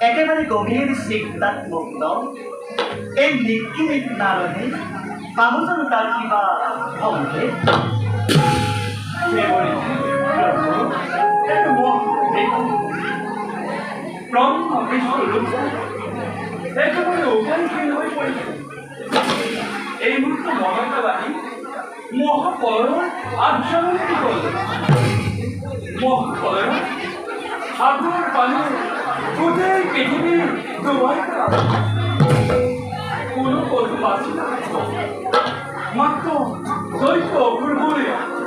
একেবারে গভীর চিন্তাত মুগ্ধ এই নিক্ষিমিক নারদে বাবুজন তার কিবা সংকেত একেবারে উপায়হীন হয়ে পড়েছে। এই মুহূর্তে মহাকালী মহাপলয় আচরণ কি করল? মহাপলয় সাগর পানি গোটাই পৃথিবী ডুবাই কোনো করতে পারছি না, মাত্র দৈত্য অগ্রগুলি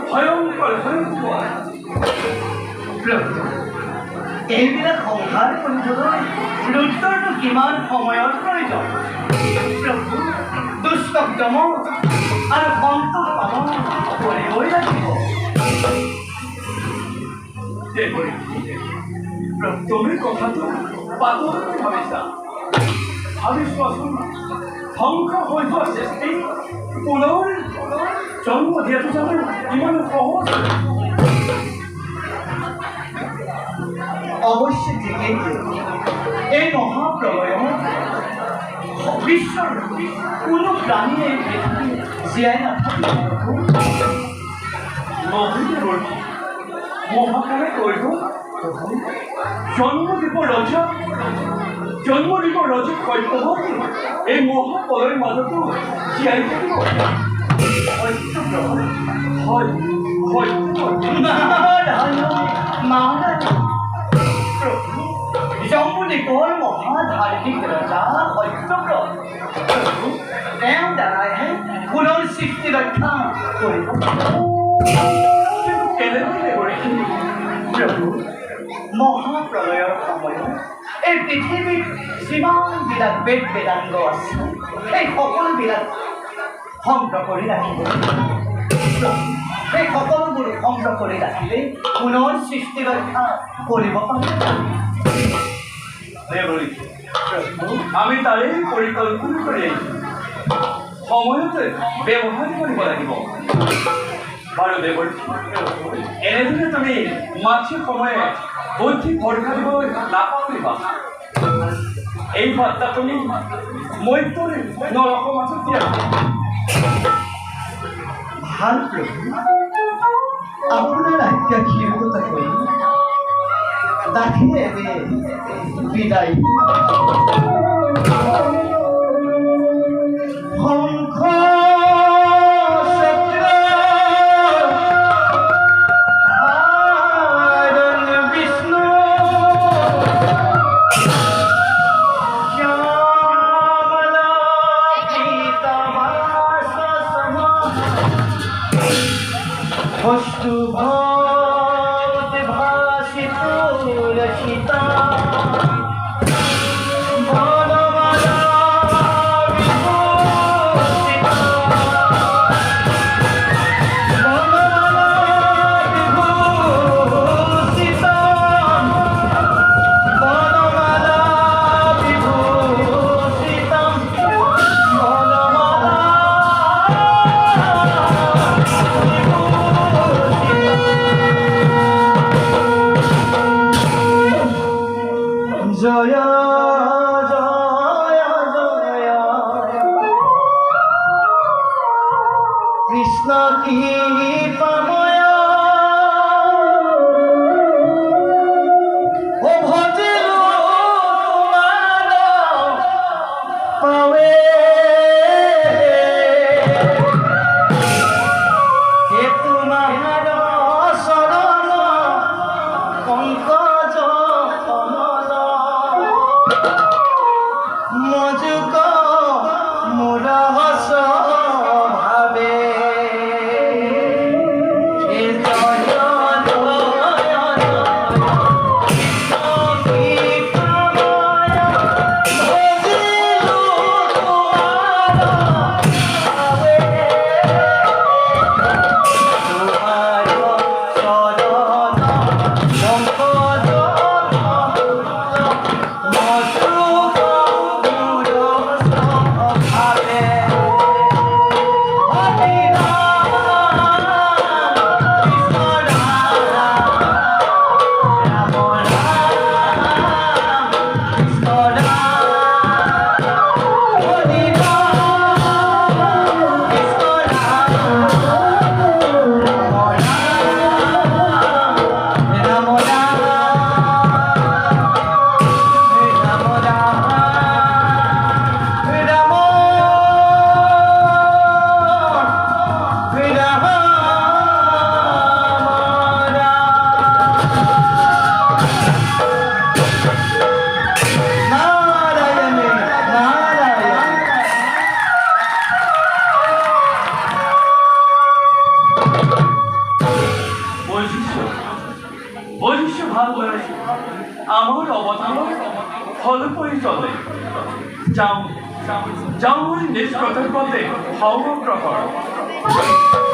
ভয়ঙ্কর ভয়ঙ্কর। এইবিলাক সংসাৰ কৰিবলৈ ৰুদ্ৰটো কিমান সময়ৰ প্ৰয়োজন? প্ৰভু দুষ্টক দমন আৰু সন্তক পালন কৰিবই লাগিব। তুমি কথাটো পাতলকৈ ভাবিছা। ভাবি চোৱাচোন, ধ্বংস হৈ যোৱা সৃষ্টি পুনৰ জন্ম দিয়াটো জানো ইমান সহজ? অৱশ্যে ঠিকেই এই মহাপ্ৰলয়ত বিশ্বৰ কোনো প্ৰাণীয়ে জীয়াই নাথাকিব। মহাকালে কৰিব জন্ম দিব ৰজা সত্যৱতী এই মহাপ্ৰলয়ৰ মাজতো জীয়াই থাকিব। জম্বুদ্বীপৰ মহাধাৰ্মিক ৰজা সত্যব্ৰত তেওঁৰ দ্বাৰাইহে পুনৰ সৃষ্টি ৰক্ষা কৰিব। প্ৰভু মহাপ্ৰলয়ৰ সময়ত এই পৃথিৱীত যিমানবিলাক বেদ বেদাংগ আছে সেই সকলোবিলাক সংগ্ৰহ কৰি ৰাখিব। সেই সকলোবোৰ সংগ্ৰহ কৰি ৰাখিলে পুনৰ সৃষ্টি ৰক্ষা কৰিব পাৰে। আমি তাৰে পৰিকল্পনা কৰি আহিছোঁ, সময়তে ব্যৱহাৰ কৰিব লাগিব। বাৰু দেৱৰ এনেদৰে তুমি মাতৃ সময়ে বুদ্ধি ভৰসা দিবলৈ নাপাহৰিবা। এই বাৰ্তা তুমি মৈত্ৰৰ নৰকৰ মাজত দিয়া। ভাল প্ৰভু, আপোনাৰ আজ্ঞাশীলতা কৰি দাখিলে বিদায়। জয় জয় জয় কৃষ্ণ কৃপাময় ও ভজিলো তোমার পাৱে হে তোমাৰ শৰণ পংকজ মজুক মোর হস বুজিছো ভালদৰে আমাৰ অৱতাৰ ফল পৰি চলে যাওঁ যাওঁ নিজ কৰ্তব্যতে সমগ্ৰ কৰ